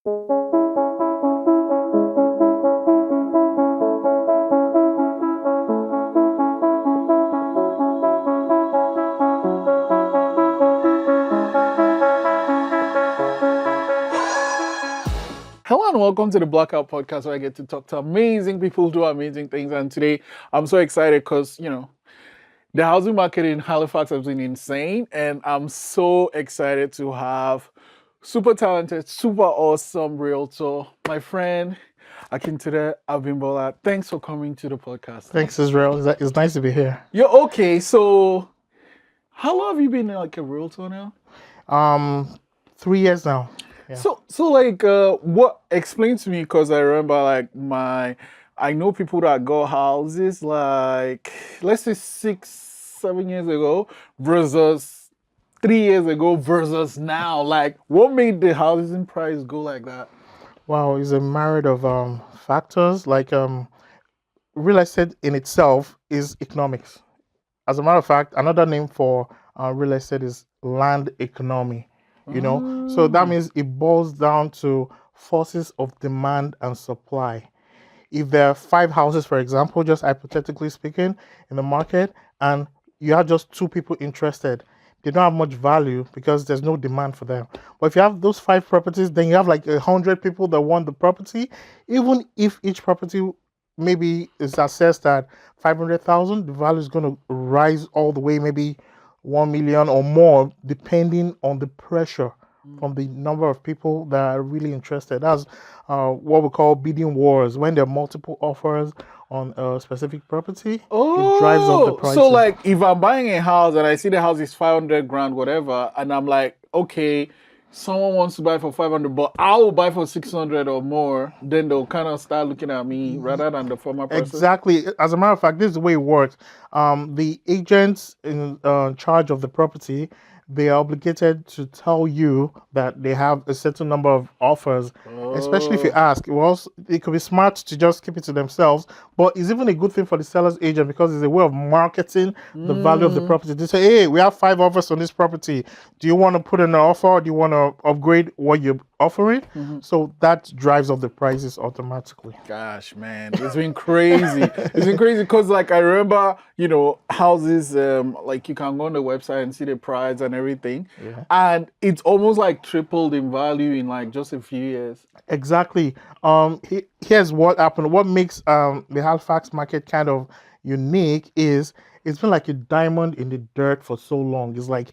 Hello and welcome to the Blackout podcast where I get to talk to amazing people who do amazing things. And today I'm so excited because, the housing market in Halifax has been insane. And I'm so excited to have super talented, super awesome realtor, my friend Akintunde Abimbola. Thanks for coming to the podcast. Thanks, Israel. It's nice to be here. Yeah, okay. So, how long have you been like a realtor now? 3 years now. Yeah. So what? Explain to me, because I remember I know people that got houses like, let's say 6, 7 years ago versus 3 years ago versus now. Like, what made the housing price go like that? Wow, it's a myriad of factors. Like real estate in itself is economics. As a matter of fact, another name for real estate is land economy. So that means it boils down to forces of demand and supply. If there are 5 houses, for example, just hypothetically speaking, in the market, and you have just 2 people interested, they don't have much value because there's no demand for them. But if you have those 5 properties, then you have like 100 people that want the property. Even if each property maybe is assessed at 500,000, the value is going to rise all the way, maybe 1 million or more, depending on the pressure from the number of people that are really interested. That's what we call bidding wars. When there are multiple offers on a specific property, it drives up the prices. So like if I'm buying a house and I see the house is 500 grand, whatever, and I'm like, okay, someone wants to buy for 500, but I will buy for 600 or more, then they'll kind of start looking at me rather than the former person. Exactly. As a matter of fact, this is the way it works. The agents in charge of the property, they are obligated to tell you that they have a certain number of offers, especially if you ask. Well, it could be smart to just keep it to themselves, but it's even a good thing for the seller's agent because it's a way of marketing the value of the property. They say, hey, we have 5 offers on this property. Do you want to put in an offer or do you want to upgrade what you're offering? So that drives up the prices automatically. Gosh, man, it's been crazy. It's been crazy because, like, I remember, houses, like you can go on the website and see the price and everything, and it's almost like tripled in value in like just a few years. Exactly. Here's what happened. What makes the Halifax market kind of unique is it's been like a diamond in the dirt for so long. It's like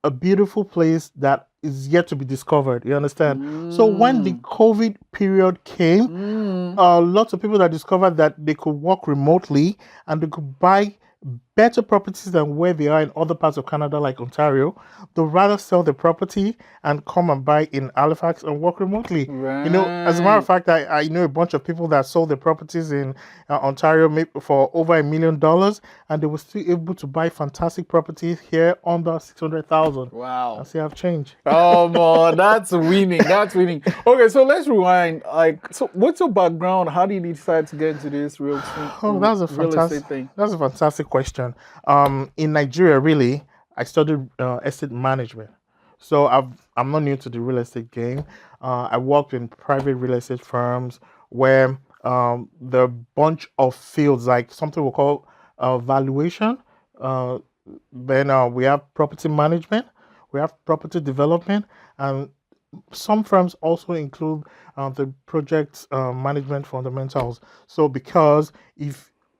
a beautiful place that is yet to be discovered. You understand? So when the COVID period came, lots of people that discovered that they could work remotely and they could buy better properties than where they are in other parts of Canada, like Ontario. They'll rather sell the property and come and buy in Halifax and work remotely. Right. As a matter of fact, I know a bunch of people that sold their properties in Ontario for over $1 million, and they were still able to buy fantastic properties here under 600,000. Wow. I see I've changed. Oh man, that's winning. That's winning. Okay, so let's rewind. So what's your background? How did you decide to get into this real estate thing? That's a fantastic question. In Nigeria, really, I studied estate management. So I'm not new to the real estate game. I worked in private real estate firms where there are a bunch of fields, like something we call valuation. Then we have property management, we have property development, and some firms also include the project management fundamentals. So because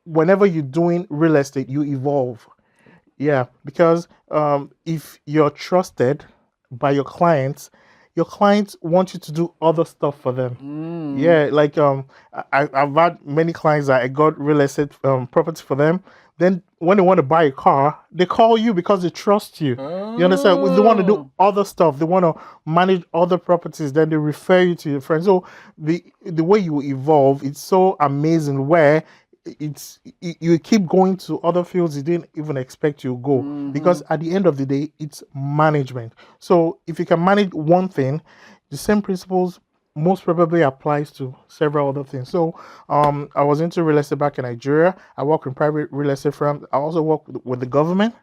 whenever you're doing real estate, you evolve. Yeah, because if you're trusted by your clients want you to do other stuff for them. Yeah, like I've had many clients that I got real estate property for them. Then when they want to buy a car, they call you because they trust you. You understand? They want to do other stuff. They want to manage other properties. Then they refer you to your friends. So the way you evolve, it's so amazing. Where you keep going to other fields you didn't even expect you to go, because at the end of the day, it's management. So if you can manage one thing, the same principles most probably applies to several other things. So I was into real estate back in Nigeria. I work in private real estate firms. I also work with the government.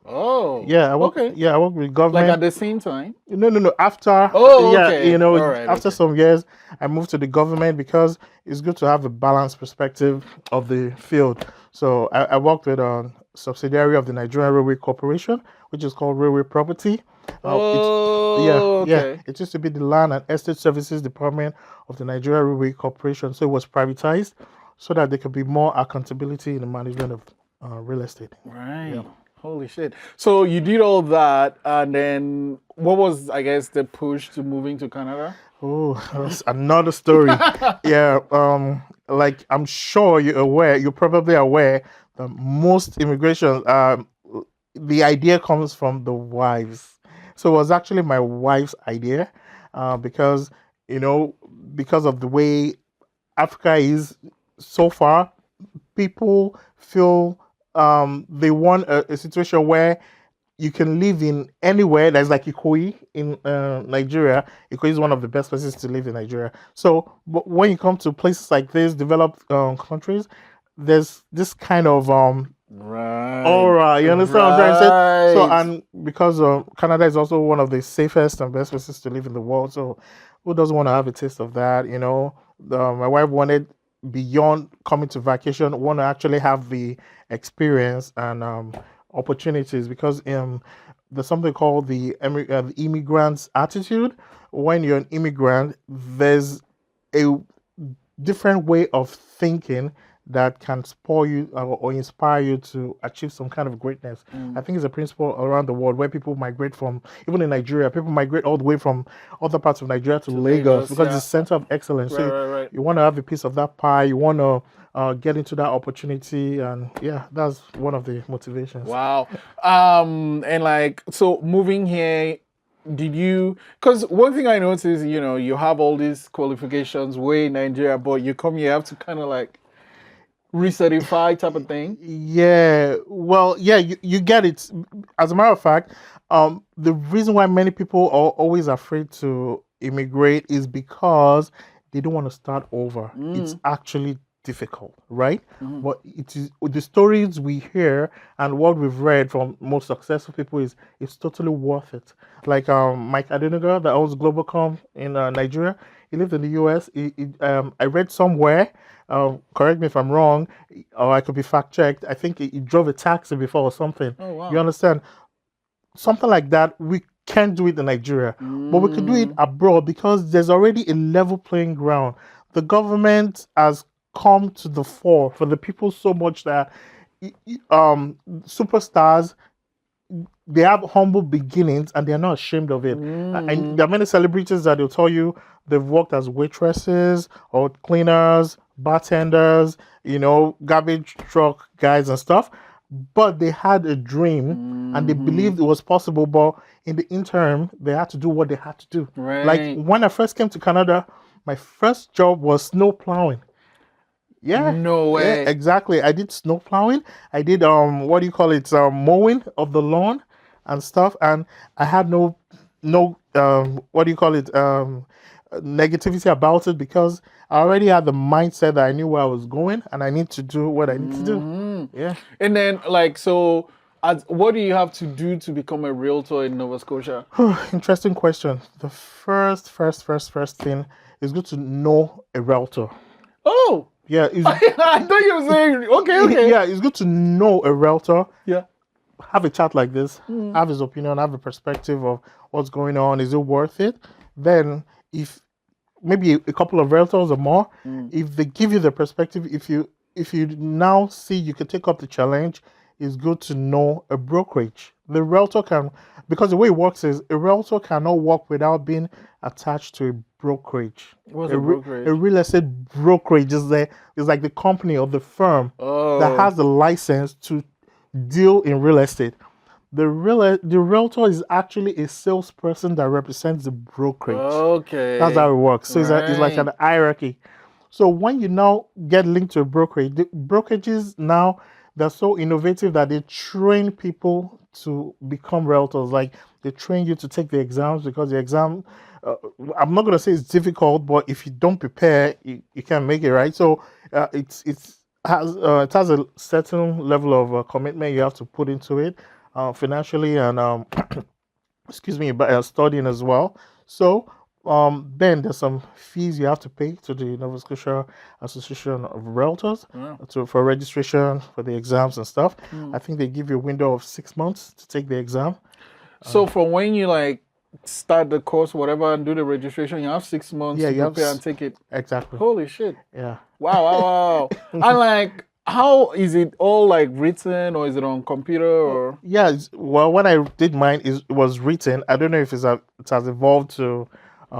Oh, Yeah, okay. I work with Like at government. the same time. No. After, Oh, yeah, okay. All right. after Okay. some years, I moved to the government because it's good to have a balanced perspective of the field. So I worked with a subsidiary of the Nigerian Railway Corporation, which is called Railway Property. It's Oh, yeah. okay. It used to be the Land and Estate Services Department of the Nigerian Railway Corporation. So it was privatized so that there could be more accountability in the management of real estate. Yeah. Right. Holy shit. So you did all that, and then what was, I guess, the push to moving to Canada? Oh, that's another story. Yeah, like I'm sure you're probably aware that most immigration, the idea comes from the wives. So it was actually my wife's idea, because, you know, because of the way Africa is so far, people feel they want a situation where you can live in anywhere. There's like Ikoyi in Nigeria. Ikoyi is one of the best places to live in Nigeria. So, but when you come to places like this, developed countries, there's this kind of Right. aura. You understand what I'm trying to say? So, Right. and because Canada is also one of the safest and best places to live in the world, so who doesn't want to have a taste of that? My wife wanted beyond coming to vacation, want to actually have the experience and opportunities because there's something called the immigrant's attitude. When you're an immigrant, there's a different way of thinking that can spoil you or inspire you to achieve some kind of greatness. I Mm. think it's a principle around the world where people migrate from, even in Nigeria, people migrate all the way from other parts of Nigeria to To Lagos Lagos, because yeah. it's a center of excellence. Right, So right, right. you want to have a piece of that pie, you want to get into that opportunity, and yeah, that's one of the motivations. Wow. And like, so moving here, did you, because one thing I noticed is, you have all these qualifications way in Nigeria, but you come here, you have to kind of like recertify type of thing. Yeah, well, yeah, you get it. As a matter of fact, the reason why many people are always afraid to immigrate is because they don't want to start over. It's Mm. actually difficult, right? Mhm. But it is the stories we hear and what we've read from most successful people is it's totally worth it. Like Mike Adenuga that owns Globalcom in Nigeria, he lived in the US. I read somewhere. Correct me if I'm wrong, or I could be fact checked. I think he drove a taxi before or something. Oh, You wow. understand? Something like that. We can't do it in Nigeria, but we could do it Mm. abroad because there's already a level playing ground. The government has come to the fore for the people so much that superstars, they have humble beginnings and they're not ashamed of it. And Mm. there are many celebrities that they'll tell you they've worked as waitresses or cleaners, bartenders, garbage truck guys and stuff. But they had a dream and they Mhm. believed it was possible. But in the interim, they had to do what they had to do. Like Right. when I first came to Canada, my first job was snow plowing. Yeah, No yeah, way. exactly. I did snow plowing. I did what do you call it? Mowing of the lawn and stuff. And I had no what do you call it? Negativity about it because I already had the mindset that I knew where I was going and I need to do what I need to do. Hmm. Yeah. And then, like, so, what do you have to do to become a realtor in Nova Scotia? Interesting question. The first thing is good to know a realtor. Oh, Yeah, is I thought you were saying, okay, okay. yeah, it's good to know a realtor. Yeah. Have a chat like this, Mm. have his opinion, have a perspective of what's going on. Is it worth it? Then, if maybe a couple of realtors or more, Mm. if they give you the perspective, if you now see you can take up the challenge, it's good to know a brokerage. The realtor can, because the way it works is a realtor cannot work without being attached to a brokerage. What's A, a re, a brokerage? real estate brokerage is like the company or the firm that Oh, has the license to deal in real estate. The realtor is actually a salesperson that represents the brokerage. That's okay. how it works. So it's like Right. an hierarchy. So when you now get linked to a brokerage, the brokerages now they're so innovative that they train people to become realtors. Like they train you to take the exams because the exam, uh, I'm not gonna say it's difficult, but if you don't prepare, you can't make it, right. So it has a certain level of commitment you have to put into it. financially and excuse me, but studying as well. So then there's some fees you have to pay to the Nova Scotia Association of Realtors Wow. for registration for the exams and stuff. Mm. I think they give you a window of 6 months to take the exam. So from when you like start the course, whatever, and do the registration, you have 6 months Yeah, to you have prepare and take it. exactly. Holy shit. Yeah. Wow, wow, wow. And like, how is it all like written or is it on computer or? Yeah, well, when I did mine, it was written. I don't know if it has evolved to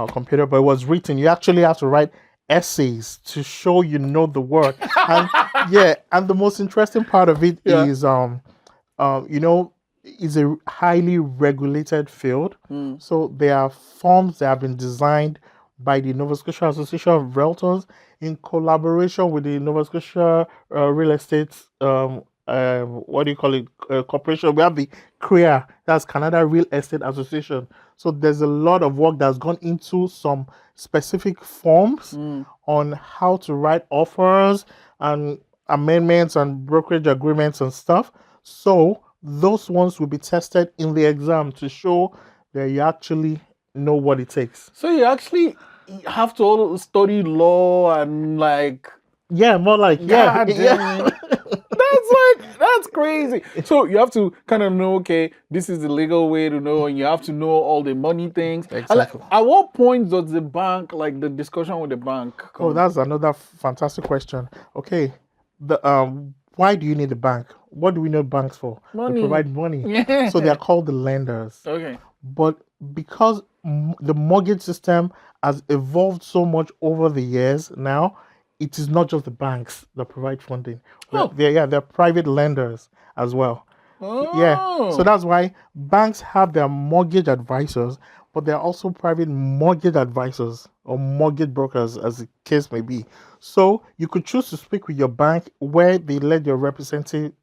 computer, but it was written. You actually have to write essays to show you know the work. And yeah, and the most interesting part of it Yeah. is you know, is a highly regulated field. Mm. So there are forms that have been designed by the Nova Scotia Association of Realtors in collaboration with the Nova Scotia Real Estate, what do you call it, corporation. We have the CREA, that's Canada Real Estate Association. So there's a lot of work that's gone into some specific forms Mm. on how to write offers and amendments and brokerage agreements and stuff. So those ones will be tested in the exam to show that you actually know what it takes. So you actually have to all study law and like, Yeah, more like God yeah. damn it. That's crazy. So you have to kind of know, okay, this is the legal way to know, and you have to know all the money things. And like, Exactly. at what point does the bank, like the discussion with the bank, Oh, come? that's another fantastic question. Okay, the why do you need a bank? What do we need banks for? Money. They provide money. Yeah. So they are called the lenders. Okay. But because the mortgage system has evolved so much over the years now, it is not just the banks that provide funding. Oh. They're private lenders as well. Yeah. So Oh. that's why banks have their mortgage advisors, but there are also private mortgage advisors or mortgage brokers, as the case may be. So you could choose to speak with your bank where they let your representative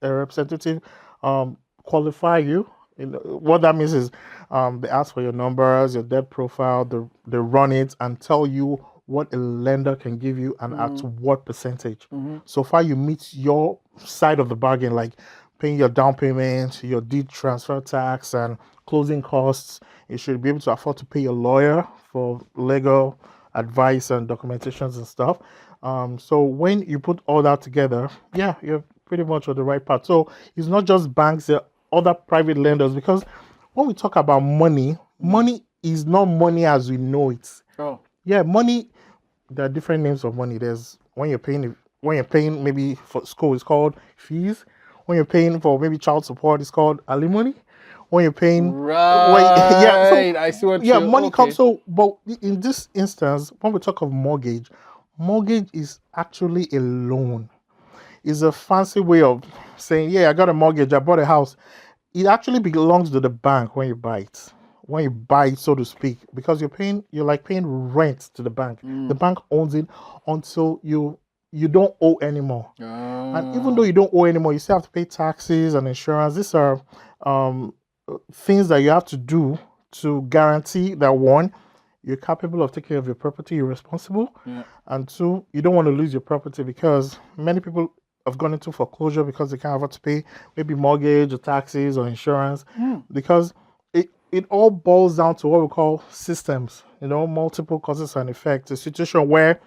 qualify you. What that means is they ask for your numbers, your debt profile, they run it and tell you what a lender can give you and at what percentage. So far you meet your side of the bargain, like paying your down payment, your deed transfer tax, and closing costs. You should be able to afford to pay your lawyer for legal advice and documentations and stuff. So when you put all that together, yeah, you're pretty much on the right path. So it's not just banks, there are other private lenders, because when we talk about money, money is not money as we know it. Oh. Yeah, money, there are different names of money. There's when you're paying maybe for school, it's called fees. When you're paying for maybe child support, it's called alimony. When you're paying yeah, so Right. I see what yeah, you. money Okay. comes. So but in this instance, when we talk of mortgage is actually a loan. It's a fancy way of saying, yeah, I got a mortgage, I bought a house. It actually belongs to the bank when you buy it. When you buy it, so to speak, because you're like paying rent to the bank. The bank owns it until you don't owe anymore. And even though you don't owe anymore, you still have to pay taxes and insurance. These are um, things that you have to do to guarantee that, one, you're capable of taking care of your property, you're responsible, Yeah. and two, you don't want to lose your property, because many people have gone into foreclosure because they can't afford to pay maybe mortgage or taxes or insurance, because it all boils down to what we call systems, multiple causes and effects, a situation where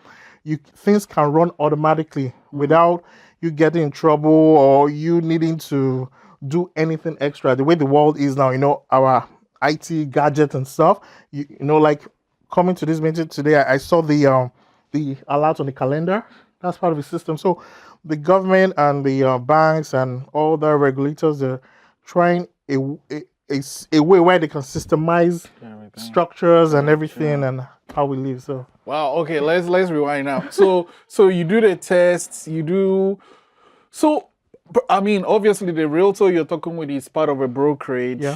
things can run automatically without you getting in trouble or you needing to do anything extra. The way the world is now, our IT gadgets and stuff, like coming to this meeting today, I saw the alert on the calendar. That's part of the system. So the government and the banks and all the regulators are trying a way where they can systemize Everything. structures and Gotcha. everything and how we live. So Wow. Okay. Let's rewind now. So you do the tests. You do. So I mean, obviously, the realtor you're talking with is part of a brokerage. Yeah.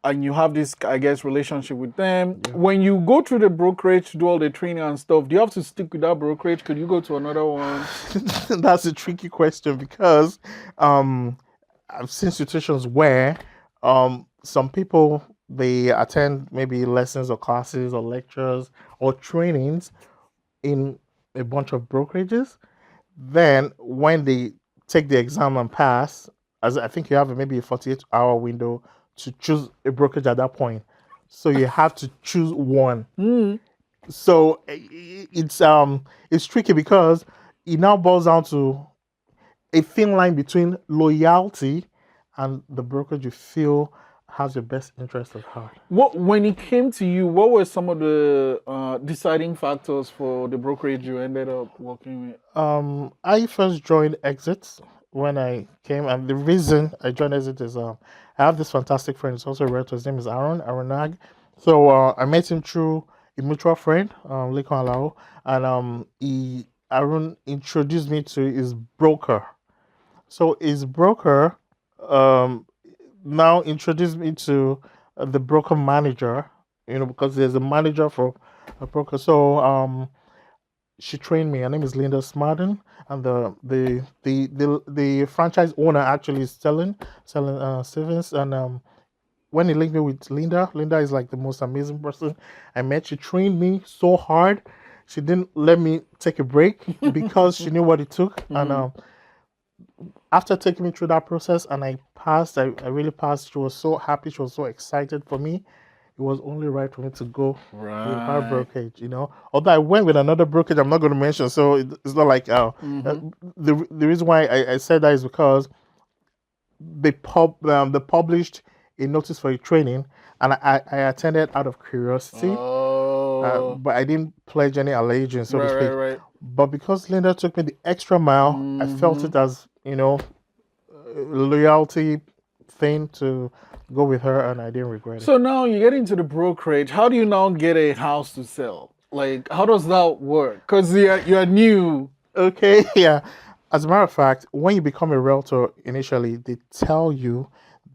And you have this, I guess, relationship with them. Yeah. When you go through the brokerage to do all the training and stuff, do you have to stick with that brokerage? Could you go to another one? That's a tricky question, because I've seen situations where some people, they attend maybe lessons or classes or lectures or trainings in a bunch of brokerages. Then when they take the exam and pass, as I think you have maybe a 48-hour window to choose a brokerage at that point. So you have to choose one. So it's tricky because it now boils down to a thin line between loyalty and the brokerage you feel has your best interest at heart. When it came to you, what were some of the deciding factors for the brokerage you ended up working with? I first joined Exit when I came, and the reason I joined Exit is I have this fantastic friend. He's also a realtor. His name is Aaron. So I met him through a mutual friend, Lekon Alao, and Aaron introduced me to his broker. So his broker um, now introduced me to the broker manager. Because there's a manager for a broker. So she trained me. Her name is Linda Smarden, and the franchise owner actually is selling Stevens. And when he linked me with Linda is like the most amazing person I met. She trained me so hard. She didn't let me take a break because she knew what it took. And after taking me through that process, and I passed, I really passed. She was so happy. She was so excited for me. It was only right for me to go with her brokerage, Although I went with another brokerage, I'm not going to mention, so it's not like the reason why I said that is because they published a notice for a training, and I attended out of curiosity, but I didn't pledge any allegiance, so to speak. Right. But because Linda took me the extra mile, I felt it as a loyalty thing to go with her, and I didn't regret it. So now you get into the brokerage. How do you now get a house to sell? Like, how does that work? Because you're new. Okay, yeah. As a matter of fact, when you become a realtor initially, they tell you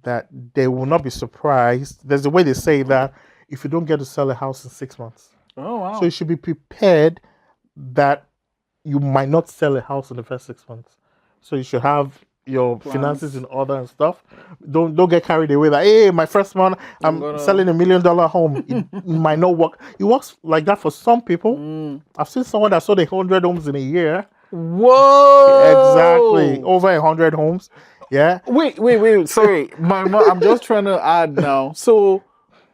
that they will not be surprised. There's a way they say that if you don't get to sell a house in 6 months. Oh, wow. So you should be prepared that you might not sell a house in the first 6 months. So you should have your finances in order and stuff. Don't get carried away that, hey, my first month I'm selling $1 million home. It might not work. It works like that for some people. I've seen someone that sold 100 homes in a year. Whoa! Exactly, over 100 homes. Yeah. Wait. Sorry, I'm just trying to add now. So,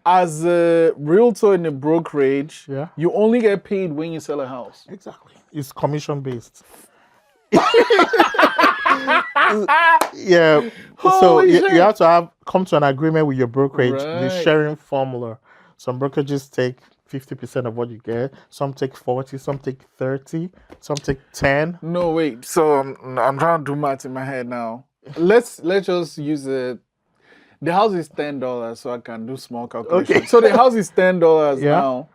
as a realtor in a brokerage, you only get paid when you sell a house. Exactly. It's commission based. Yeah. So you have to come to an agreement with your brokerage, the sharing formula. Some brokerages take 50% of what you get. Some take 40, some take 30, some take 10. No, wait. So I'm trying to do math in my head now. Let's just use it. The house is $10, so I can do small calculations. Okay. So the house is $10 now.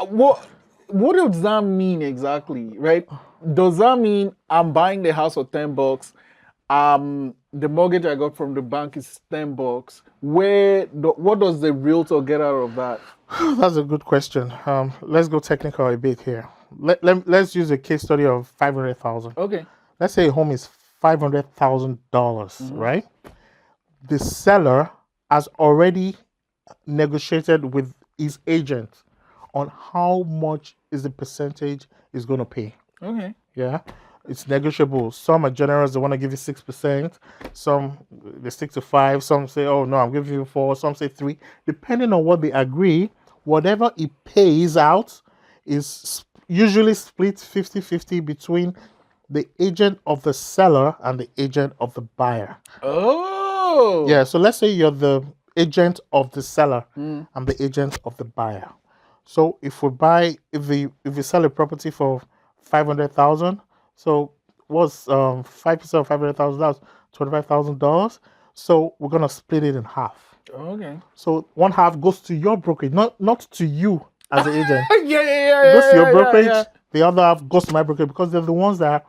What does that mean exactly, right? Does that mean I'm buying the house for $10? The mortgage I got from the bank is $10. What does the realtor get out of that? That's a good question. Let's go technical a bit here. Let's use a case study of 500,000. Okay. Let's say a home is $500,000, right? The seller has already negotiated with his agent on how much is the percentage he's going to pay. Okay. Yeah. It's negotiable. Some are generous, they want to give you 6%. Some they stick to 5%. Some say, oh no, I'm giving you 4%. Some say 3%. Depending on what they agree, whatever he pays out is usually split 50-50 between the agent of the seller and the agent of the buyer. Oh. Yeah, so let's say you're the agent of the seller and the agent of the buyer. So if we sell a property for 500,000, so what's 5% of 500,000? That's $25,000. So we're gonna split it in half. Okay. So one half goes to your brokerage, not to you as an agent. Yeah. It goes to your brokerage. Yeah. The other half goes to my brokerage because they're the ones that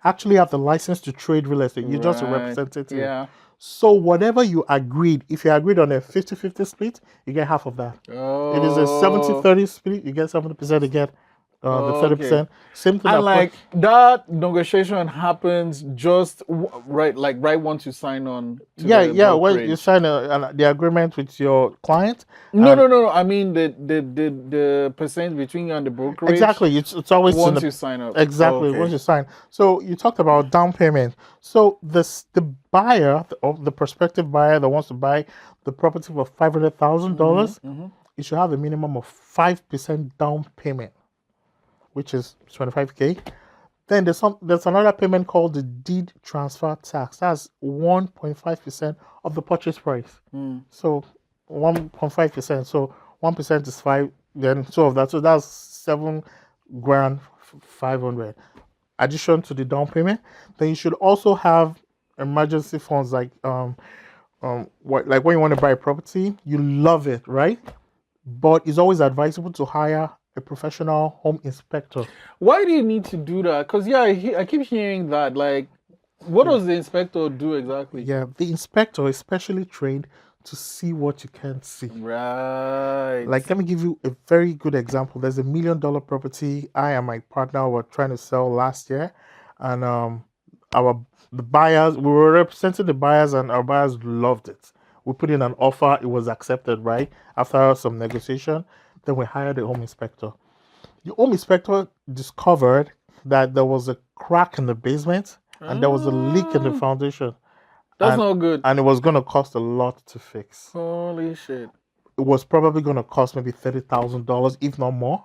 actually have the license to trade real estate. You're just a representative. Yeah. So whatever you agreed, if you agreed on a 50-50 split, you get half of that. Oh. If it's a 70-30 split, you get 70%, you get the Okay. 30%. Same thing And applies. like that negotiation happens just right once you sign on to Yeah, the yeah. When you brokerage. sign the agreement with your client, No, and no, no, no. I mean the percent between you and the brokerage exactly, it's always in once the you sign up. exactly once Okay. you sign. So you talked about down payment. So the buyer or the prospective buyer that wants to buy the property for Mm-hmm, $500,000, mm-hmm. you should have a minimum of 5% down payment, which is 25K. Then there's another payment called the deed transfer tax. That's 1.5% of the purchase price. Mm. So 1.5%. So 1% is five. Then two of that. So that's 7 grand 500. Addition to the down payment. Then you should also have emergency funds like when you want to buy a property, you love it, right? But it's always advisable to hire a professional home inspector. Why do you need to do that? Because yeah, I keep hearing that. Like, what does the inspector do exactly? Yeah, the inspector is specially trained to see what you can't see. Right. Like, let me give you a very good example. There's $1 million property I and my partner were trying to sell last year, and our the buyers we were representing the buyers, and our buyers loved it. We put in an offer, it was accepted, right? After some negotiation, then we hired a home inspector. The home inspector discovered that there was a crack in the basement and there was a leak in the Ah, foundation, that's and not good. it was going to cost a lot to fix. Holy shit. It was probably going to cost maybe $30,000, if not more.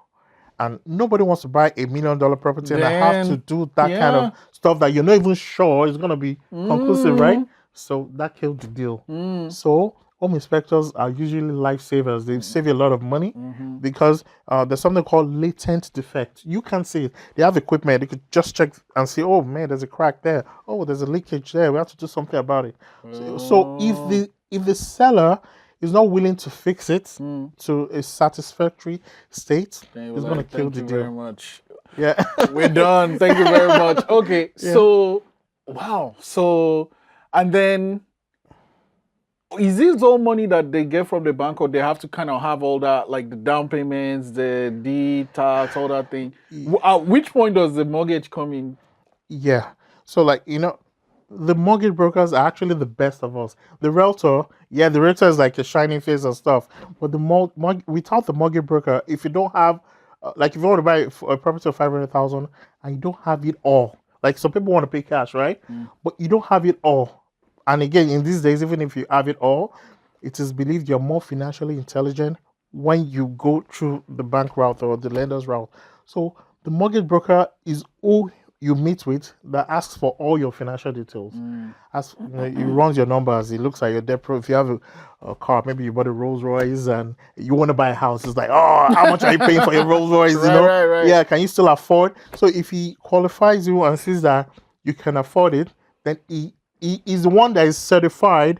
And nobody wants to buy $1 million property and I have to Then, do that kind of yeah. stuff that you're not even sure is going to be conclusive, right? Mm, So that killed the deal. mm, So home inspectors are usually lifesavers. They save you a lot of money mm-hmm. because there's something called latent defect. You can see it. They have equipment. They could just check and see, oh man, there's a crack there. Oh, there's a leakage there. We have to do something about it. So Oh, if the seller is not willing to fix it mm. to a satisfactory state, Then you were it's going to like, kill thank the you very deal. much. Yeah. We're done. Thank you very much. Okay, Yeah. so wow. So and then is this all money that they get from the bank, or they have to kind of have all that, like the down payments, the D tax, all that thing? At which point does the mortgage come in? Yeah. So like, the mortgage brokers are actually the best of us. The realtor, yeah, the realtor is like a shining face and stuff. But without the mortgage broker, if you don't have, like, if you want to buy a property of 500,000 and you don't have it all, like some people want to pay cash, right? Mm. But you don't have it all. And again, in these days, even if you have it all, it is believed you're more financially intelligent when you go through the bank route or the lender's route. So the mortgage broker is who you meet with that asks for all your financial details. Mm. As he runs your numbers, he looks at your debt profile. If you have a car, maybe you bought a Rolls Royce and you want to buy a house, it's like, oh, how much are you paying for your Rolls Royce? Right. Yeah, can you still afford? So if he qualifies you and sees that you can afford it, then he is the one that is certified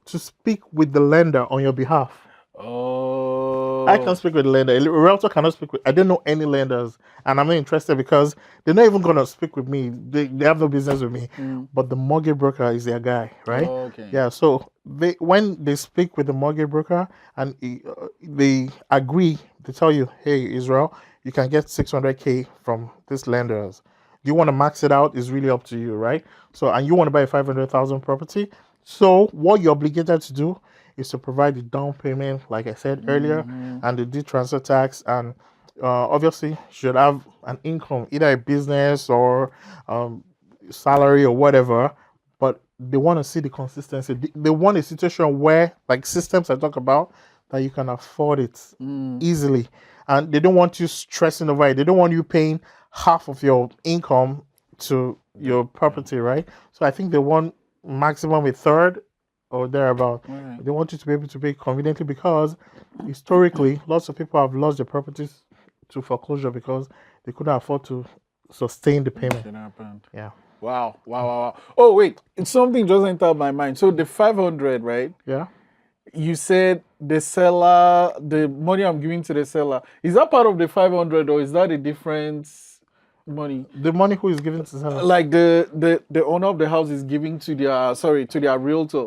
to speak with the lender on your behalf. I can Oh, speak with the lender. A realtor cannot speak with. I don't know any lenders, and I'm not interested because they're not even gonna speak with me. They have no business with me. mm. But the mortgage broker is their guy, right? Okay. Yeah. So when they speak with the mortgage broker and they agree, they tell you, hey, Israel, you can get 600K from this lenders. Do you want to max it out? Is really up to you, right? So and you want to buy a 500,000 property. So what you're obligated to do is to provide the down payment, like I said earlier, Mm-hmm. and the deed transfer tax, and obviously should have an income, either a business or salary or whatever. But they want to see the consistency. They want a situation where, like systems I talk about, that you can afford it Mm. easily, and they don't want you stressing over it. They don't want you paying half of your income to your property, right? So I think they want maximum a third or thereabout. Right. They want you to be able to pay conveniently because historically, lots of people have lost their properties to foreclosure because they couldn't afford to sustain the payment. It happened. Yeah. Wow. Oh wait, something just entered my mind. So the 500, right? Yeah. You said the seller, the money I'm giving to the seller, is that part of the 500 or is that a different money? The money who is given to the seller. Like the owner of the house is giving to their realtor.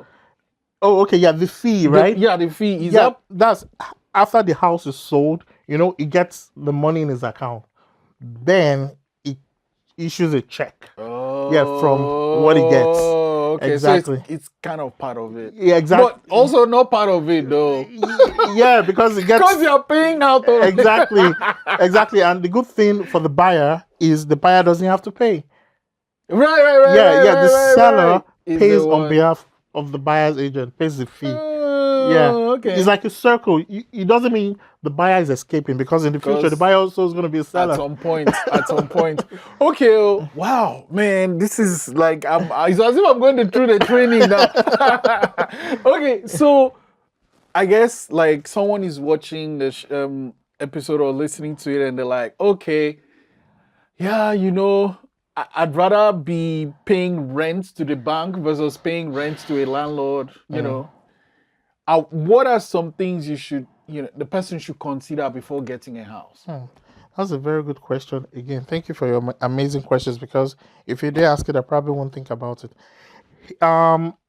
Oh, okay. Yeah, the fee, right? The fee is Yeah, that. that's after the house is sold. It gets the money in his account. then it issues a check. Yeah, from what he gets. Oh, okay. So Exactly. it's kind of part of it, Yeah, but exactly. also not part of it though, Yeah, because it because gets you're paying out on it. exactly, exactly. And the good thing for the buyer is the buyer doesn't have to pay. Right, right, right, Yeah, right, yeah. right, The right, seller right. Is the pays on one. behalf of the buyer's agent, pays the fee. Yeah, Oh, it's okay. like a circle. It doesn't mean the buyer is escaping, because in the future the Because buyer also is going to be a at seller. some point, okay. Wow, man, this is like it's as if I'm going through the training now. Okay, so I guess like someone is watching the episode or listening to it, and they're like, okay, yeah, I'd rather be paying rent to the bank versus paying rent to a landlord. Mm. What are some things the person should consider before getting a house? Hmm. That's a very good question. Again, thank you for your amazing questions, because if you did ask it, I probably won't think about it.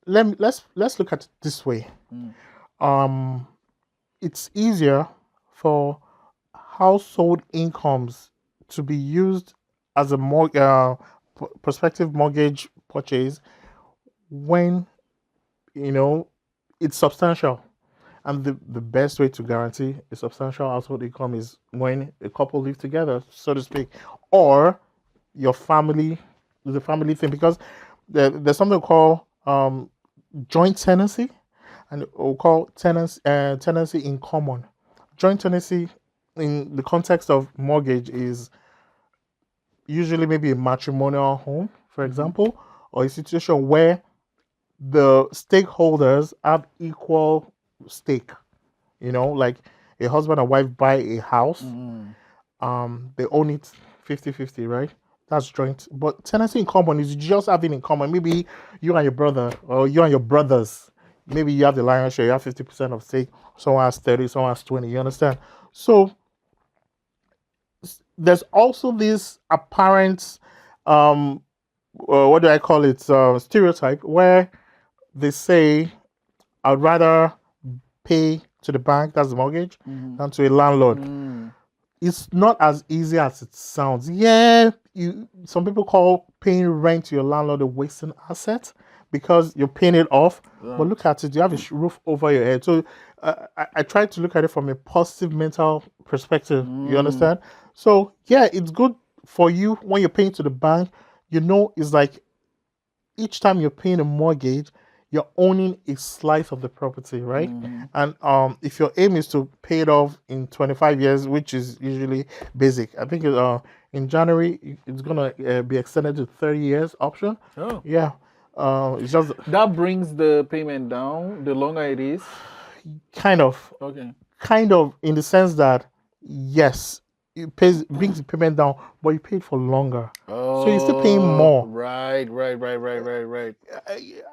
Let's look at it this way. Mm. Um, it's easier for household incomes to be used as a prospective mortgage purchase when you know it's substantial. And the best way to guarantee a substantial household income is when a couple live together, so to speak, or your family, the family thing, because there's something called joint tenancy, and we'll call tenancy in common. Joint tenancy in the context of mortgage is usually maybe a matrimonial home, for Mhm. example, or a situation where the stakeholders have equal stake. Like a husband and wife buy a house, Mm. they own it 50-50, right? That's joint. But tenancy in common is just having in common. Maybe you and your brother, or you and your brothers, maybe you have the lion's share, you have 50% of stake, someone has 30, someone has 20, you understand? So there's also this apparent, um, what do I call it, stereotype, where they say, I'd rather pay to the bank, that's the mortgage, Mhm. than to a landlord. Mm. It's not as easy as it sounds. Yeah, some people call paying rent to your landlord a wasting asset because you're paying it off. But Right. look at it, you have a roof over your head. So I try to look at it from a positive mental perspective. You Mm. understand? So yeah, it's good for you when you're paying to the bank. It's like each time you're paying a mortgage, you're owning a slice of the property, right? Mhm. And if your aim is to pay it off in 25 years, which is usually basic, I think in January it's gonna be extended to 30 years option. Oh, Yeah, it's just that brings the payment down the longer it is. kind of, Okay. in the sense that yes, it brings the payment down, but you paid for longer, so you're still paying Oh, more. right, right, right, right, right, right.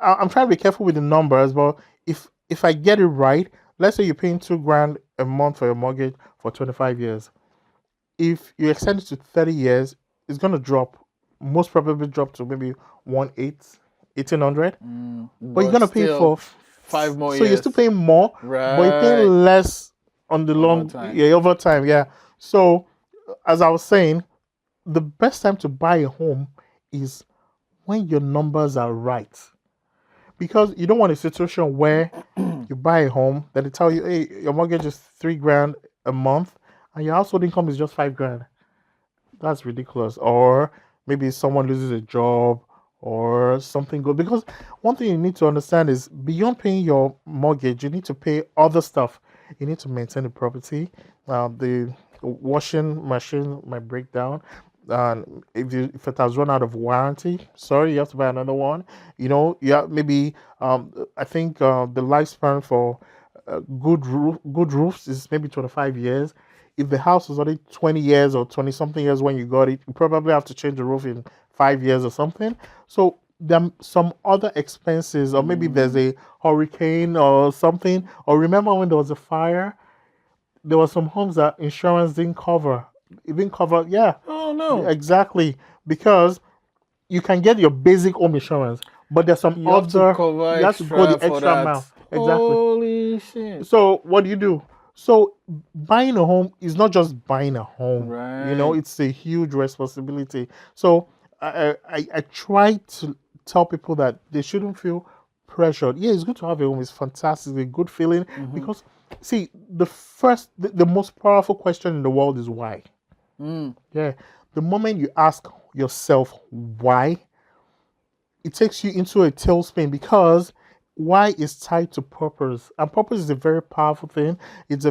I'm trying to be careful with the numbers, but if I get it right, let's say you're paying 2 grand a month for your mortgage for 25 years. If you extend it to 30 years, it's gonna drop. Most probably drop to maybe 1800. But you're But gonna pay still, for, 5 more so you're still years. paying more, but you're Right. paying less on the Over long, time. yeah, over time. Yeah. So as I was saying, the best time to buy a home is when your numbers are right, because you don't want a situation where you buy a home, then they tell you, hey, your mortgage is 3 grand a month, and your household income is just 5 grand. That's ridiculous. Or maybe someone loses a job or something good. Because one thing you need to understand is beyond paying your mortgage, you need to pay other stuff. You need to maintain the property. The washing machine might break down. If it has run out of warranty, sorry, you have to buy another one. Yeah, maybe I think the lifespan for good roofs is maybe 25 years. If the house was already 20 years or 20 something years when you got it, you probably have to change the roof in 5 years or something. So there are some other expenses, or maybe there's Mm. a hurricane or something. Or remember when there was a fire, there were some homes that insurance didn't cover. It didn't cover, yeah, Oh no. exactly. Because you can get your basic home insurance, but there's some You have to other, cover you have to go the extra for extra that. mile. Exactly. Holy shit. So what do you do? So buying a home is not just buying a home. Right. It's a huge responsibility. So I try to tell people that they shouldn't feel pressured. Yeah, it's good to have a home. It's fantastic. It's a good feeling Mm-hmm. because see, the most powerful question in the world is why. Mm. Yeah, the moment you ask yourself why, it takes you into a tailspin because why is tied to purpose, and purpose is a very powerful thing. It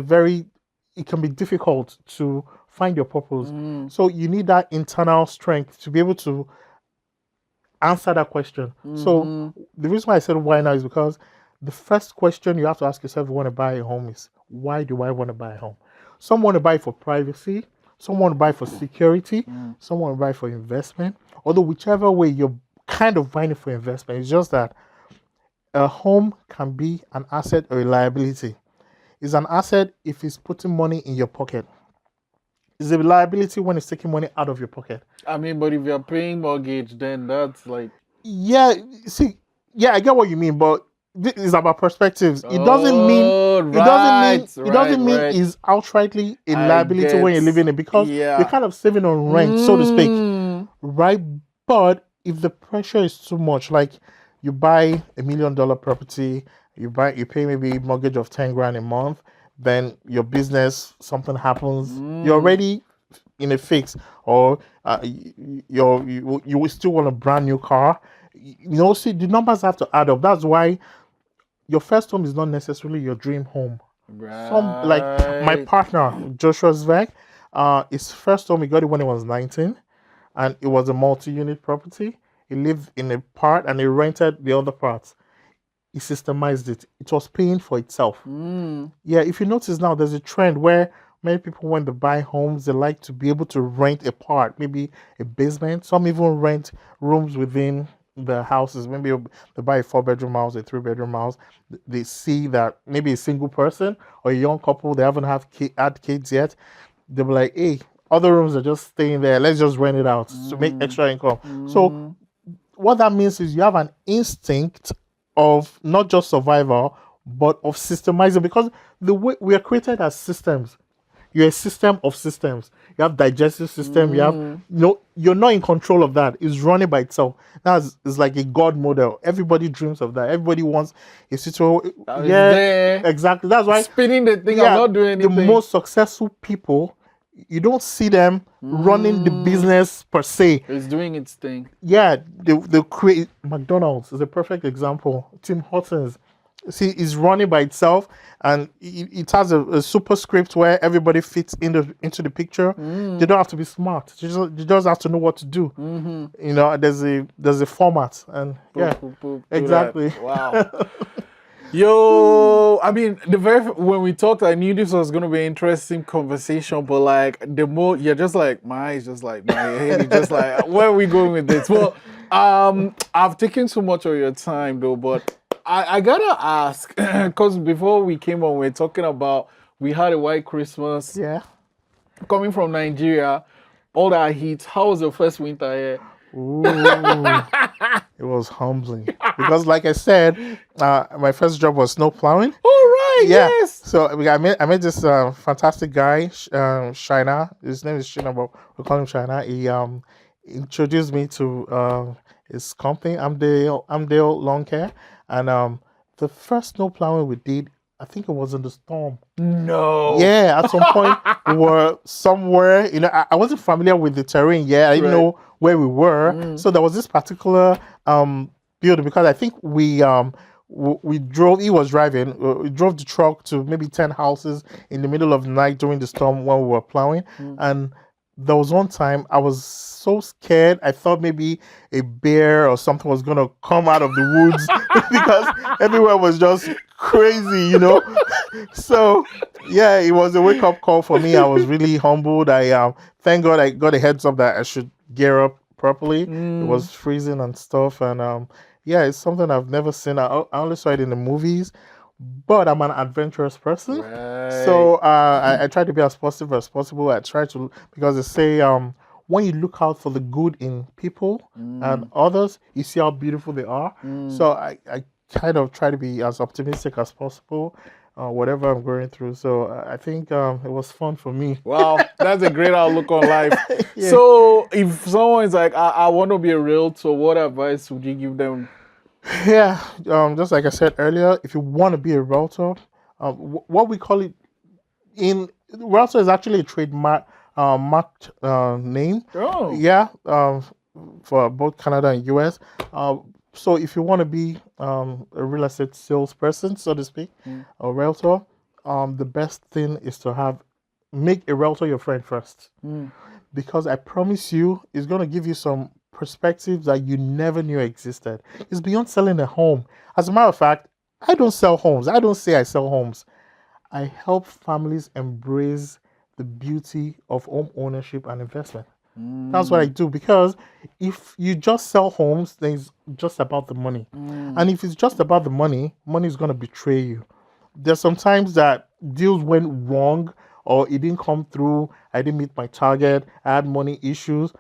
can be difficult to find your purpose. Mm. So you need that internal strength to be able to answer that question. So Mm-hmm. the reason why I said why now is because the first question you have to ask yourself if you want to buy a home is why do I want to buy a home? Some want to buy for privacy, some want to buy for security, Mm. some want to buy for investment. Although whichever way you're kind of buying it for investment, it's just that a home can be an asset or a liability. It's an asset if it's putting money in your pocket. It's a liability when it's taking money out of your pocket. I mean, but if you're paying mortgage, then that's like, Yeah, see, yeah, I get what you mean, but this is about perspectives. oh, right, It right, doesn't mean right. it's outrightly a I liability when get, you're living it because you're yeah. kind of saving on rent, so to speak, Mm. right? But if the pressure is too much, like you buy $1 million property, you pay maybe mortgage of 10 grand a month, then your business something happens, you're Mm. already in a fix, or you will still want a brand new car. See, the numbers have to add up. That's why your first home is not necessarily your dream home. Some like my Right. partner Joshua Zweig, his first home he got it when he was 19, and it was a multi-unit property. He lived in a part and he rented the other parts. He systemized it. It was paying for itself. Mm. Yeah, if you notice now, there's a trend where many people, when they buy homes, they like to be able to rent a part, maybe a basement. Some even rent rooms within the houses. Maybe they buy a 4 bedroom house, a 3 bedroom house. They see that maybe a single person or a young couple, they haven't had kids yet. They'll be like, hey, other rooms are just staying there. Let's just rent it out to make Mm. extra income. So Mm. what that means is you have an instinct of not just survival but of systemizing because the way we are created as systems. You're a system of systems. You have digestive system. You have Mm. you're not in control of that. It's running by itself. That's it's like a God model. Everybody dreams of that. Everybody wants a situation. I was Yeah, there exactly. That's why spinning the thing. I'm yeah, not doing the anything. most successful people, you don't see them running the Mm. business per se. It's doing its thing. Yeah, they create McDonald's is a perfect example. Tim Hortons, see, is running by itself, and it has a super script where everybody fits into the picture. They Mm. don't have to be smart. They just have to know what to do. Mm-hmm. There's a format, and Boop, yeah, boop, boop, do that. exactly. Wow. Yo, I mean, when we talked, I knew this was gonna be an interesting conversation, but like the more you're just like my eyes, just like my head is just like, where are we going with this? Well, I've taken so much of your time though, but I gotta ask because before we came on, we are talking about we had a white Christmas Yeah. coming from Nigeria, all that heat. How was your first winter here? Ooh, it was humbling because, like I said, my first job was snow plowing. All right, Yeah. yes. So I met this fantastic guy, Shina. His name is Shina, but we call him Shina. He introduced me to his company, Amdale Lawn Care, and the first snow plowing we did, I think it was in the storm. No. Yeah, at some point we were somewhere. I wasn't familiar with the terrain yet. I didn't Right. know where we were. Mm. So there was this particular building because I think we drove. He was driving. We drove the truck to maybe 10 houses in the middle of the night during the storm when we were plowing. And there was one time I was so scared. I thought maybe a bear or something was gonna come out of the woods because everywhere was just crazy. So yeah, it was a wake up call for me. I was really humbled. I thank God I got a heads up that I should gear up properly. It Mm. was freezing and stuff, and yeah, it's something I've never seen. I only saw it in the movies, but I'm an adventurous person. Right. So I try to be as positive as possible. I try to because they say when you look out for the good in people and others, you see how beautiful they are. Mm. So I kind of try to be as optimistic as possible. whatever I'm going through. So I think it was fun for me. Wow, that's a great outlook on life. Yeah. So, if someone is like, I want to be a realtor, what advice would you give them? Yeah, just like I said earlier, if you want to be a realtor, what we call it in realtor is actually a trademark marked name. Oh, Yeah, for both Canada and US. So if you want to be a real estate salesperson, so to speak, mm, a realtor, the best thing is to make a realtor your friend first, mm, because I promise you, it's going to give you some perspectives that you never knew existed. It's beyond selling a home. As a matter of fact, I don't sell homes. I don't say I sell homes. I help families embrace the beauty of home ownership and investment. That's what I mm, do, because if you just sell homes, then it's just about the money. mm, And if it's just about the money, money is going to betray you. There's sometimes that deals went wrong, or it didn't come through. I didn't meet my target. I had money issues.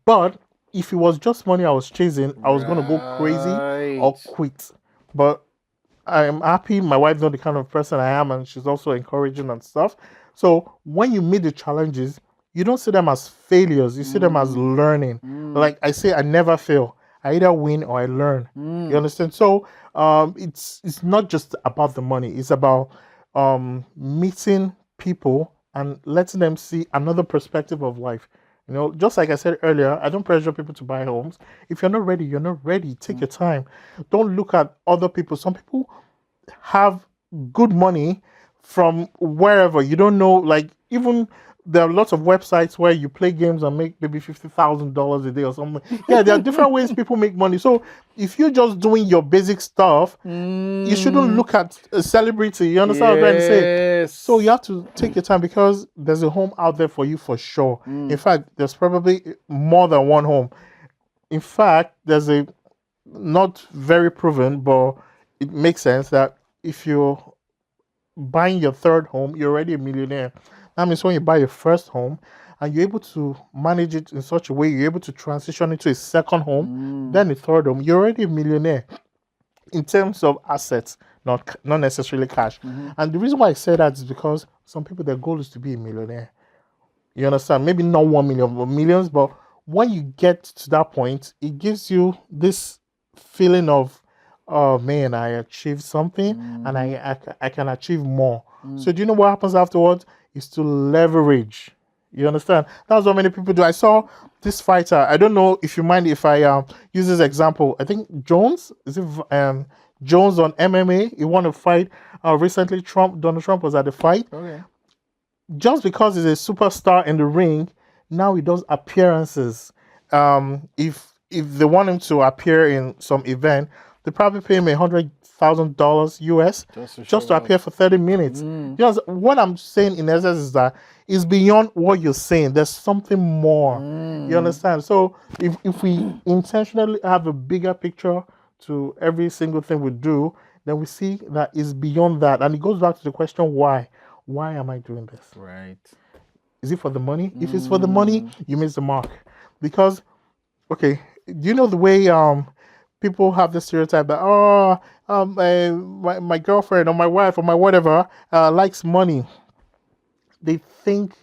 But if it was just money I was chasing, I was going to go crazy right. or quit. But I'm happy. My wife knows the kind of person I am, and she's also encouraging and stuff. So when you meet the challenges, you don't see them as failures. You see them as Mm, learning. mm, Like I say, I never fail. I either win or I learn. You mm, understand? So it's not just about the money. It's about meeting people and letting them see another perspective of life. Just like I said earlier, I don't pressure people to buy homes. If you're not ready, you're not ready. Take mm, your time. Don't look at other people. Some people have good money from wherever. You don't know, like, even there are lots of websites where you play games and make maybe $50,000 a day or something. Yeah, there are different ways people make money. So if you're just doing your basic stuff, you shouldn't mm, look at a celebrity. You understand what I'm trying to say? So you yes. have to take your time, because there's a home out there for you for sure. In Mm, fact, there's probably more than one home. In fact, there's a not very proven, but it makes sense that if you're buying your third home, you're already a millionaire. That means when you buy your first home and you're able to manage it in such a way, you're able to transition into a second home, mm, then a third home, you're already a millionaire in terms of assets, not necessarily cash. mhm, And the reason why I say that is because some people, their goal is to be a millionaire. You understand? Maybe not 1 million, but millions. But when you get to that point, it gives you this feeling of, oh man, I achieved something, and mhm, I can achieve more. mm, So do you know what happens afterwards? Is to leverage. You understand? That's what many people do. I saw this fighter. I don't know if you mind if I use this example. I think Jones, is it Jones on MMA? He won a fight recently. Donald Trump was at the fight. okay. Just because he's a superstar in the ring, now he does appearances. If they want him to appear in some event, they probably pay him $100,000 US Just to just show to up. appear for 30 minutes. Mm, What I'm saying in essence is that it's beyond what you're saying. There's something more. You mm, understand? So if we intentionally have a bigger picture to every single thing we do, then we see that it's beyond that. And it goes back to the question, why? Why am I doing this? right. Is it for the money? If it's for the money, Mm, you miss the mark. Because, okay, do you know the way people have the stereotype that, my girlfriend or my wife or my whatever likes money? They think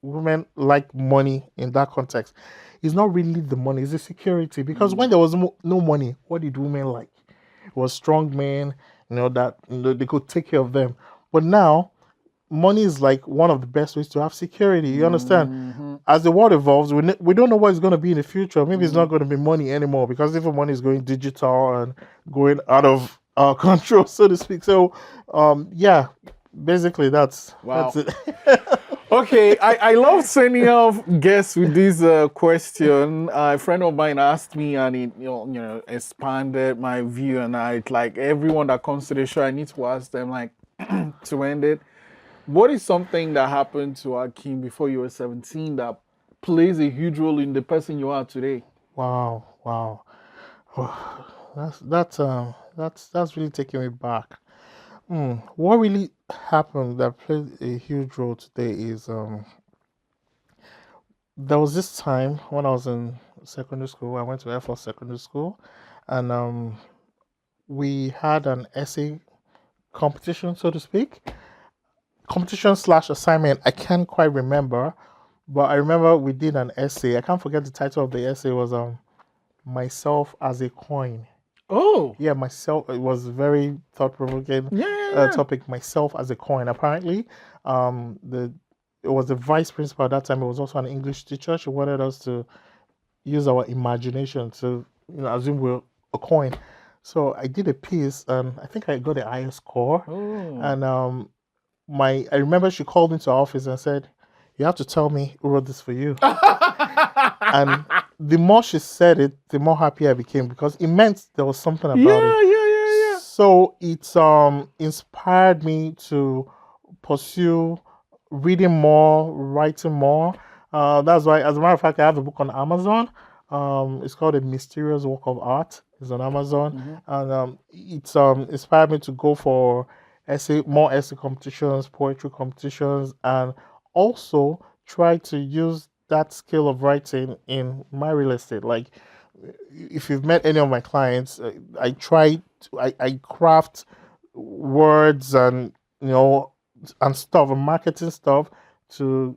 women like money in that context. It's not really the money, it's the security. Because mm, when there was no money, what did women like? It was strong men, that they could take care of them. But now, money is like one of the best ways to have security. You understand? mhm, As the world evolves, we don't know what it's going to be in the future. Maybe it's not mm. going to be money anymore, because even money is going digital and going out of our control, so to speak. So, yeah, basically that's Wow. it. Okay, I love sending off guests with this question. A friend of mine asked me, and it expanded my view. And I like everyone that comes to the show, I need to ask them like to end it. What is something that happened to Akin before you were 17 that plays a huge role in the person you are today? Wow, wow. That's really taking me back. What really happened that played a huge role today is there was this time when I was in secondary school. I went to Air Force Secondary School, and we had an essay competition, so to speak. Competition slash assignment. I can't quite remember, but I remember we did an essay. I can't forget the title of the essay was myself as a coin. Oh, Yeah, myself. It was very thought-provoking yeah. topic. Myself as a coin. Apparently, the it was the vice principal at that time. It was also an English teacher. She wanted us to use our imagination to, assume we're a coin. So I did a piece, and I think I got the highest score. Oh. And I remember she called into our office and said, "You have to tell me who wrote this for you." And the more she said it, the more happy I became because it meant there was something about it. Yeah. So it inspired me to pursue reading more, writing more. That's why, as a matter of fact, I have a book on Amazon. It's called A Mysterious Work of Art. It's on Amazon, and it's inspired me to go for more essay competitions, poetry competitions, and also try to use that skill of writing in my real estate. Like, if you've met any of my clients, I craft words and and stuff and marketing stuff to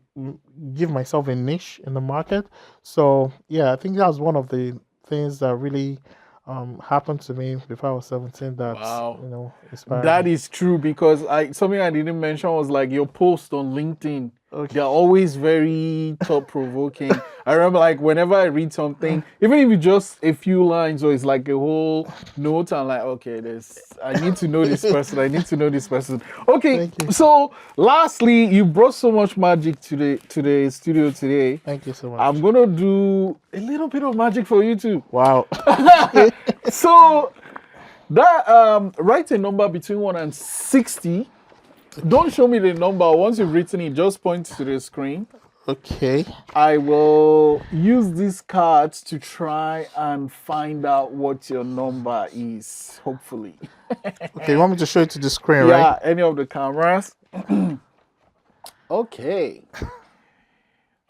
give myself a niche in the market. So yeah, I think that was one of the things that really happened to me before I was 17 that Wow. inspired That me. is true because something I didn't mention was like your post on LinkedIn. Okay. They're always very thought provoking. I remember like whenever I read something, even if it's just a few lines or it's like a whole note, I'm like, okay, I need to know this person. I need to know this person. Okay, Thank you. so lastly, you brought so much magic to the studio today. Thank you so much. I'm gonna do a little bit of magic for you too. Wow. So that write a number between 1 and 60. Don't show me the number. Once you've written it, just point to the screen. Okay. I will use these cards to try and find out what your number is, hopefully. Okay, you want me to show it to the screen, Yeah, right? any of the cameras. Okay.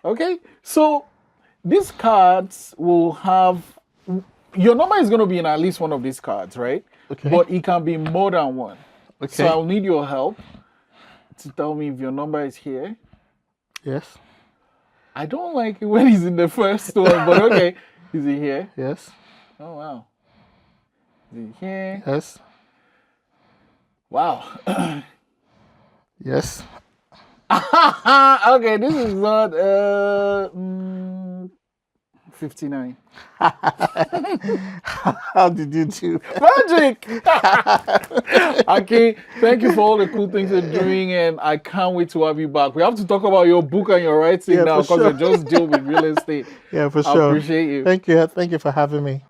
Okay, so these cards will have your number is going to be in at least one of these cards, right? Okay. But it can be more than one. Okay. So I'll need your help to tell me if your number is here. Yes. I don't like it when he's in the first one, but okay. Is he here? Yes. Oh, wow. Is he here? Yes. Wow. Yes. Okay, this is not 59. How did you do that? Magic! Okay, thank you for all the cool things you're doing, and I can't wait to have you back. We have to talk about your book and your writing Yeah, now for because sure. you just deal with real estate. Yeah, for I sure. appreciate you. Thank you. Thank you for having me.